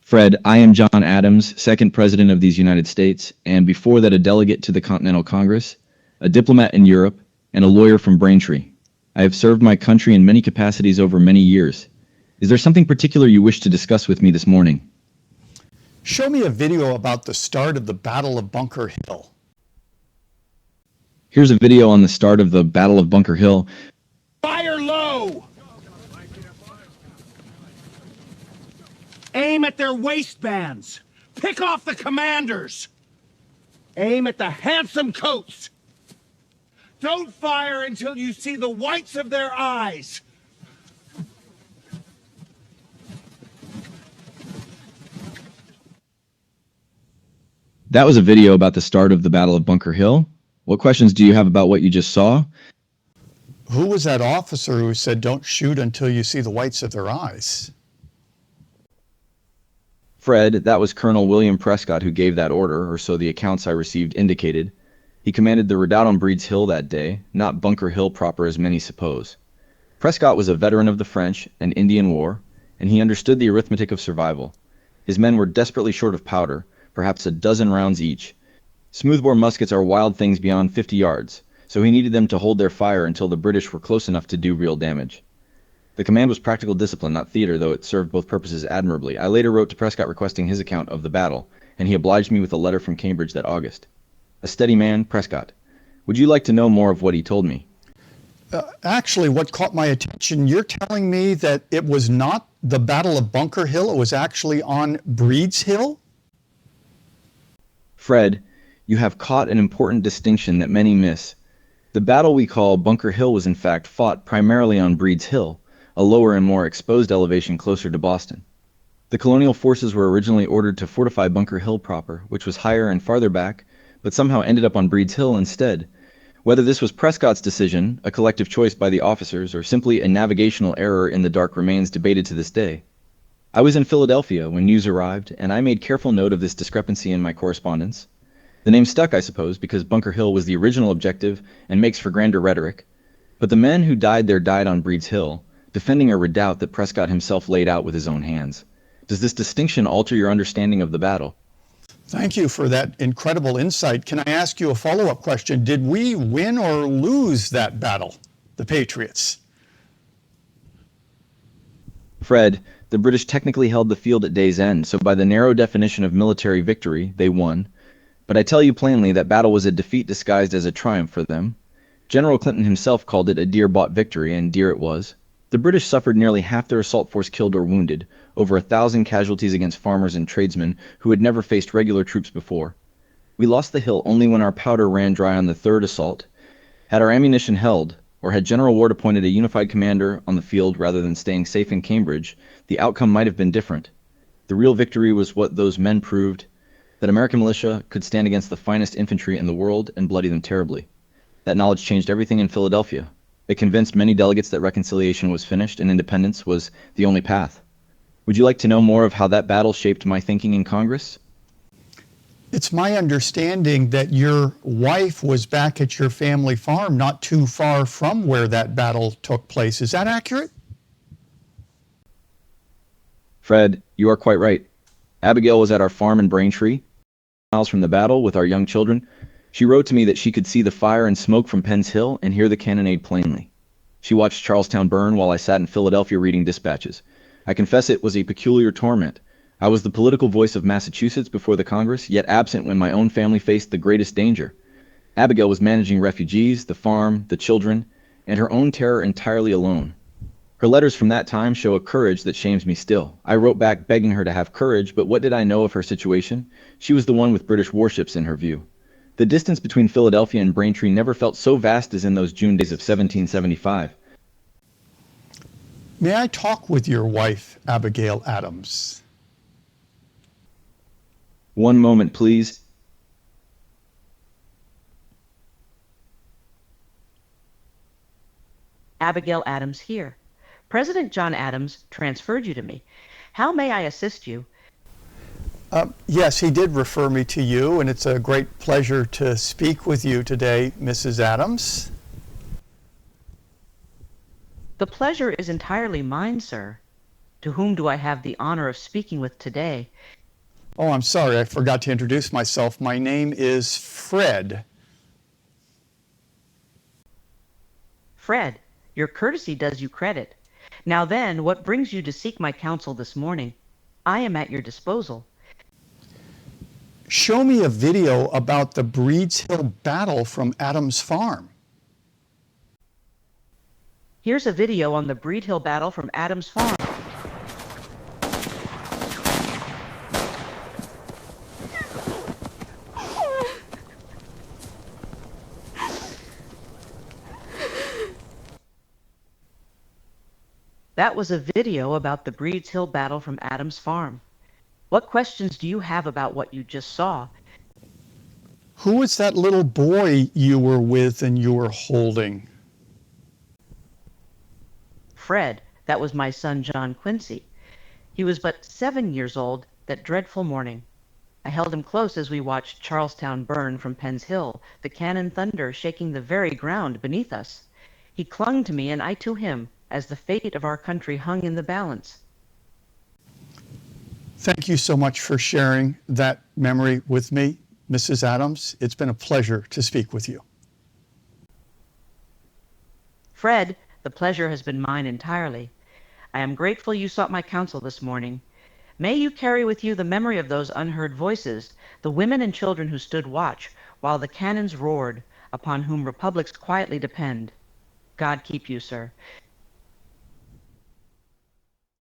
Fred, I am John Adams, second President of these United States, and before that a delegate to the Continental Congress, a diplomat in Europe, and a lawyer from Braintree. I have served my country in many capacities over many years. Is there something particular you wish to discuss with me this morning? Show me a video about the start of the Battle of Bunker Hill. Here's a video on the start of the Battle of Bunker Hill. Fire low! Aim at their waistbands. Pick off the commanders. Aim at the handsome coats. Don't fire until you see the whites of their eyes. That was a video about the start of the Battle of Bunker Hill. What questions do you have about what you just saw? Who was that officer who said, "Don't shoot until you see the whites of their eyes"? Fred, that was Colonel William Prescott who gave that order, or so the accounts I received indicated. He commanded the redoubt on Breed's Hill that day, not Bunker Hill proper as many suppose. Prescott was a veteran of the French and Indian War, and he understood the arithmetic of survival. His men were desperately short of powder, perhaps a dozen rounds each. Smoothbore muskets are wild things beyond 50 yards, so he needed them to hold their fire until the British were close enough to do real damage. The command was practical discipline, not theater, though it served both purposes admirably. I later wrote to Prescott requesting his account of the battle, and he obliged me with a letter from Cambridge that August. A steady man, Prescott. Would you like to know more of what he told me? Actually, what caught my attention, you're telling me that it was not the Battle of Bunker Hill, it was actually on Breed's Hill? Fred, you have caught an important distinction that many miss. The battle we call Bunker Hill was in fact fought primarily on Breed's Hill, a lower and more exposed elevation closer to Boston. The colonial forces were originally ordered to fortify Bunker Hill proper, which was higher and farther back, but somehow ended up on Breed's Hill instead. Whether this was Prescott's decision, a collective choice by the officers, or simply a navigational error in the dark remains debated to this day. I was in Philadelphia when news arrived, and I made careful note of this discrepancy in my correspondence. The name stuck, I suppose, because Bunker Hill was the original objective and makes for grander rhetoric. But the men who died there died on Breed's Hill, defending a redoubt that Prescott himself laid out with his own hands. Does this distinction alter your understanding of the battle? Thank you for that incredible insight. Can I ask you a follow-up question? Did we win or lose that battle, the Patriots? Fred, the British technically held the field at day's end, so by the narrow definition of military victory, they won. But I tell you plainly that battle was a defeat disguised as a triumph for them. General Clinton himself called it a dear-bought victory, and dear it was. The British suffered nearly half their assault force killed or wounded, over 1,000 casualties against farmers and tradesmen who had never faced regular troops before. We lost the hill only when our powder ran dry on the third assault. Had our ammunition held, or had General Ward appointed a unified commander on the field rather than staying safe in Cambridge, the outcome might have been different. The real victory was what those men proved, that American militia could stand against the finest infantry in the world and bloody them terribly. That knowledge changed everything in Philadelphia. It convinced many delegates that reconciliation was finished and independence was the only path. Would you like to know more of how that battle shaped my thinking in Congress? It's my understanding that your wife was back at your family farm not too far from where that battle took place. Is that accurate? Fred, you are quite right. Abigail was at our farm in Braintree, miles from the battle with our young children. She wrote to me that she could see the fire and smoke from Penn's Hill and hear the cannonade plainly. She watched Charlestown burn while I sat in Philadelphia reading dispatches. I confess it was a peculiar torment. I was the political voice of Massachusetts before the Congress, yet absent when my own family faced the greatest danger. Abigail was managing refugees, the farm, the children, and her own terror entirely alone. Her letters from that time show a courage that shames me still. I wrote back begging her to have courage, but what did I know of her situation? She was the one with British warships in her view. The distance between Philadelphia and Braintree never felt so vast as in those June days of 1775. May I talk with your wife, Abigail Adams? One moment, please. Abigail Adams here. President John Adams transferred you to me. How may I assist you? Yes, he did refer me to you, and it's a great pleasure to speak with you today, Mrs. Adams. The pleasure is entirely mine, sir. To whom do I have the honor of speaking with today? Oh, I'm sorry, I forgot to introduce myself. My name is Fred. Fred, your courtesy does you credit. Now then, what brings you to seek my counsel this morning? I am at your disposal. Show me a video about the Breeds Hill battle from Adams Farm. Here's a video on the Breed Hill battle from Adams Farm. That was a video about the Breeds Hill battle from Adams Farm. What questions do you have about what you just saw? Who was that little boy you were with and you were holding? Fred, that was my son John Quincy. He was but 7 years old that dreadful morning. I held him close as we watched Charlestown burn from Penn's Hill, the cannon thunder shaking the very ground beneath us. He clung to me and I to him, as the fate of our country hung in the balance. Thank you so much for sharing that memory with me, Mrs. Adams. It's been a pleasure to speak with you. Fred, the pleasure has been mine entirely. I am grateful you sought my counsel this morning. May you carry with you the memory of those unheard voices, the women and children who stood watch while the cannons roared, upon whom republics quietly depend. God keep you, sir.